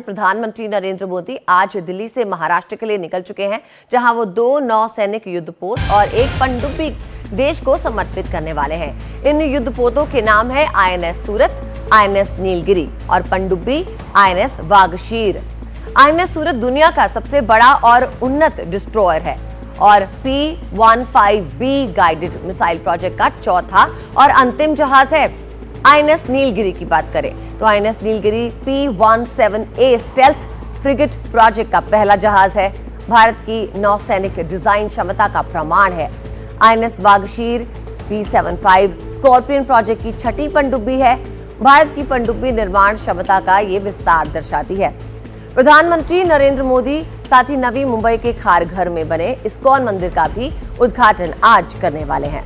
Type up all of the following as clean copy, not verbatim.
प्रधानमंत्री नरेंद्र मोदी आज दिल्ली से महाराष्ट्र के लिए निकल चुके हैं, जहां वो 2 नौसैनिक युद्धपोत और एक पनडुब्बी देश को समर्पित करने वाले हैं। इन युद्धपोतों के नाम है INS सूरत, INS नीलगिरी और पनडुब्बी INS वागशीर। INS सूरत दुनिया का सबसे बड़ा और उन्नत डिस्ट्रॉयर है और P-15B गाइडेड मिसाइल प्रोजेक्ट का चौथा और अंतिम जहाज है। INS नीलगिरी की बात करें तो INS Nilgiri P-17A stealth frigate project का पहला जहाज है, भारत की नौसैनिक डिजाइन क्षमता का प्रमाण है। INS Vagsheer P-75 scorpion project की छठी पनडुब्बी है, भारत की पनडुब्बी निर्माण क्षमता का ये विस्तार दर्शाती है। प्रधानमंत्री नरेंद्र मोदी साथ ही नवी मुंबई के खारघर में बने इस्कॉन मंदिर का भी उद्घाटन आज करने वाले हैं।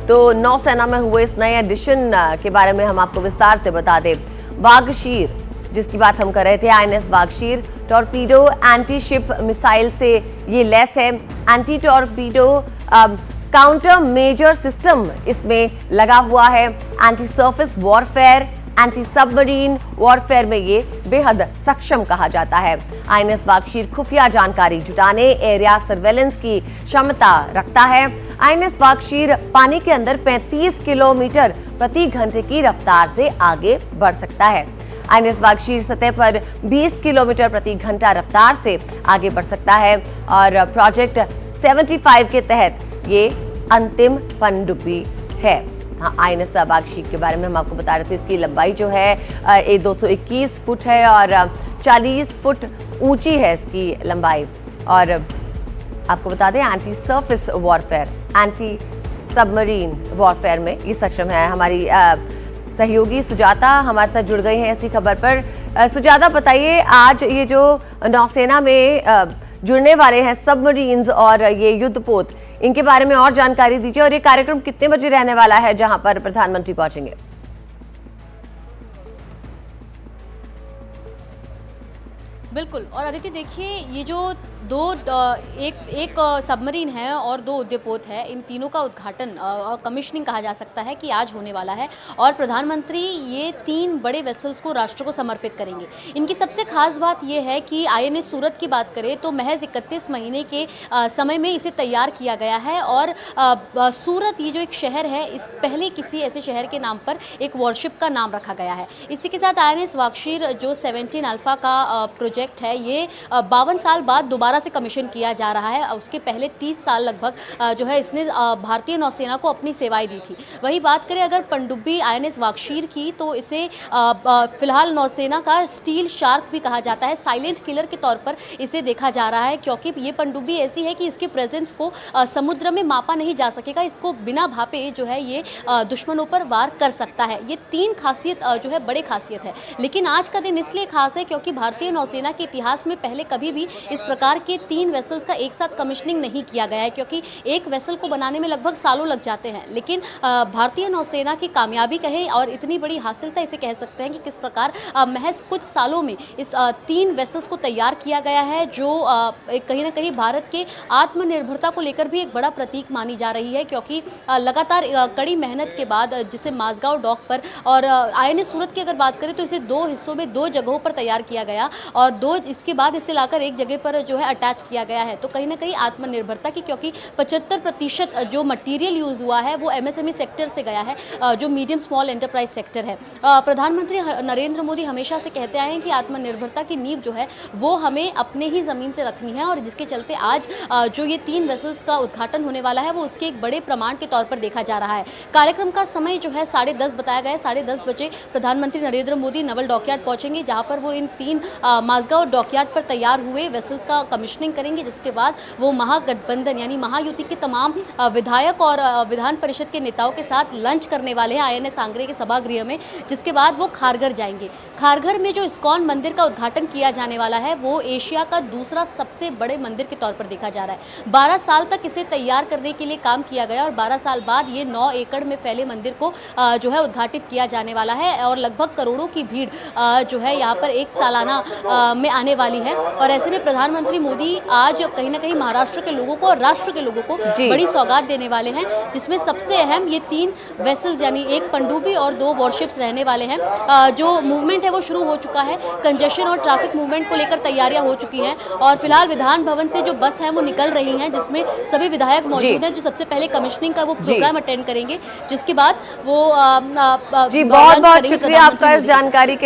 तो नौसेना में हुए इस नए एडिशन के बारे में हम आपको विस्तार से बता दें। वागशीर जिसकी बात हम कर रहे थे, INS Vagsheer torpedo anti ship missile से ये लैस है। Anti torpedo counter measure system इसमें लगा हुआ है। Anti surface warfare, anti submarine warfare में ये बेहद सक्षम कहा जाता है। INS वागशीर खुफिया जानकारी जुटाने, एरिया सर्वेलेंस की क्षमता रखता है। INS वागशीर पानी के अंदर 35 किलोमीटर प्रति घंटे की रफ्तार से आगे बढ़ सकता है। INS वागशीर सतह पर 20 किलोमीटर प्रति घंटा रफ्तार से आगे बढ़ सकता है और प्रोजेक्ट 75 के तहत ये अंतिम पनडुब्बी है। हाँ, INS वागशीर के बारे में हम आपको बता रहे थे, इसकी लंबाई जो है 221 फुट है और 40 फुट ऊंची है इसकी लंबाई। और आपको बता दें anti surface warfare, anti submarine warfare में ये सक्षम है। हमारी सहयोगी सुजाता हमारे साथ जुड़ गई हैं इसी खबर पर। सुजाता, बताइए आज ये जो नौसेना में जुड़ने वाले हैं सबमरीन्स और ये युद्धपोत, इनके बारे में और जानकारी दीजिए और ये कार्यक्रम कितने बजे रहने वाला है जहां पर प्रधानमंत्री पहुंचेंगे? बिल्कुल। और अदिति देखिए, ये जो एक सबमरीन है और 2 युद्धपोत है, इन तीनों का उद्घाटन और कमिश्निंग कहा जा सकता है कि आज होने वाला है और प्रधानमंत्री ये 3 बड़े वेसल्स को राष्ट्र को समर्पित करेंगे। इनकी सबसे खास बात ये है कि INS सूरत की बात करें तो महज 31 महीने के समय में इसे तैयार किया गया है और सूरत ये जो एक शहर है, इस पहले किसी ऐसे शहर के नाम पर एक वॉरशिप का नाम रखा गया है। इसी के साथ INS वागशीर जो 17 अल्फा का प्रोजेक्ट है, ये 52 साल बाद दोबारा से कमीशन किया जा रहा है। उसके पहले 30 साल लगभग जो है इसने भारतीय नौसेना को अपनी सेवाएं दी थी। वही बात करें अगर पनडुब्बी INS वागशीर की, तो इसे फिलहाल नौसेना का स्टील शार्क भी कहा जाता है। साइलेंट किलर के तौर पर इसे देखा जा रहा है क्योंकि ये पनडुब्बी ऐसी है कि इसके प्रेजेंस को समुद्र में मापा नहीं जा सकेगा। इसको बिना भापे जो है ये दुश्मनों पर वार कर सकता है। ये 3 खासियत जो है बड़े खासियत है। लेकिन आज का दिन इसलिए खास है क्योंकि भारतीय नौसेना के इतिहास में पहले कभी भी इस प्रकार के 3 वेसल्स का एक साथ कमिश्निंग नहीं किया गया है, क्योंकि एक वेसल को बनाने में लगभग सालों लग जाते हैं। लेकिन भारतीय नौसेना की कामयाबी कहें और इतनी बड़ी हासिलता इसे कह सकते हैं कि किस प्रकार महज कुछ सालों में इस 3 वेसल्स को तैयार किया गया है, जो कहीं ना कहीं भारत के आत्मनिर्भरता को लेकर भी एक बड़ा प्रतीक मानी जा रही है। क्योंकि लगातार कड़ी मेहनत के बाद जिसे माझगांव डॉक पर और INS सूरत की अगर बात करें तो इसे 2 हिस्सों में 2 जगहों पर तैयार किया गया और 2 इसके बाद इसे लाकर एक जगह पर जो है अटैच किया गया है। तो कहीं ना कहीं आत्मनिर्भरता की, क्योंकि 75% जो मटेरियल यूज हुआ है वो MSME सेक्टर से गया है, जो मीडियम स्मॉल एंटरप्राइज सेक्टर है। प्रधानमंत्री नरेंद्र मोदी हमेशा से कहते आए हैं कि आत्मनिर्भरता की नींव जो है वो हमें अपने ही ज़मीन से रखनी है और जिसके चलते आज जो ये 3 वेसल्स का उद्घाटन होने वाला है वो उसके एक बड़े प्रमाण के तौर पर देखा जा रहा है। कार्यक्रम का समय जो है 10:30 बताया गया है। 10:30 बजे प्रधानमंत्री नरेंद्र मोदी नवल डॉकयार्ड पहुंचेंगे, जहां पर वो इन 3 माझगांव डॉकयार्ड पर तैयार हुए वेसल्स का कमिश्निंग करेंगे, जिसके बाद वो महागठबंधन यानी महायुति के तमाम विधायक और विधान परिषद के नेताओं के साथ लंच करने वाले हैं INS आंग्रे के सभागृह में, जिसके बाद वो खारघर जाएंगे। खारघर में जो इस्कॉन मंदिर का उद्घाटन किया जाने वाला है वो एशिया का दूसरा सबसे बड़े मंदिर के तौर पर देखा जा रहा है। 12 साल तक इसे तैयार करने के लिए काम किया गया और 12 साल बाद ये 9 एकड़ में फैले मंदिर को जो है उद्घाटित किया जाने वाला है और लगभग करोड़ों की भीड़ जो है यहाँ पर एक सालाना में आने वाली है। और ऐसे में प्रधानमंत्री मोदी आज कहीं ना कहीं महाराष्ट्र के लोगों को और राष्ट्र के लोगों को जी। बड़ी सौगात देने वाले हैं, जिसमें सबसे अहम ये 3 वेसल्स यानी 1 पनडुब्बी और 2 वॉरशिप्स रहने वाले हैं। जो मूवमेंट है वो शुरू हो चुका है, कंजेशन और ट्रैफिक मूवमेंट को लेकर तैयारियां हो चुकी हैं और फिलहाल विधान भवन से जो बस है वो निकल रही हैं, जिसमें सभी विधायक मौजूद हैं, जो सबसे पहले कमिश्निंग का वो प्रोग्राम अटेंड करेंगे, जिसके बाद वो जी बहुत बहुत शुक्रिया आपका इस जानकारी के लिए।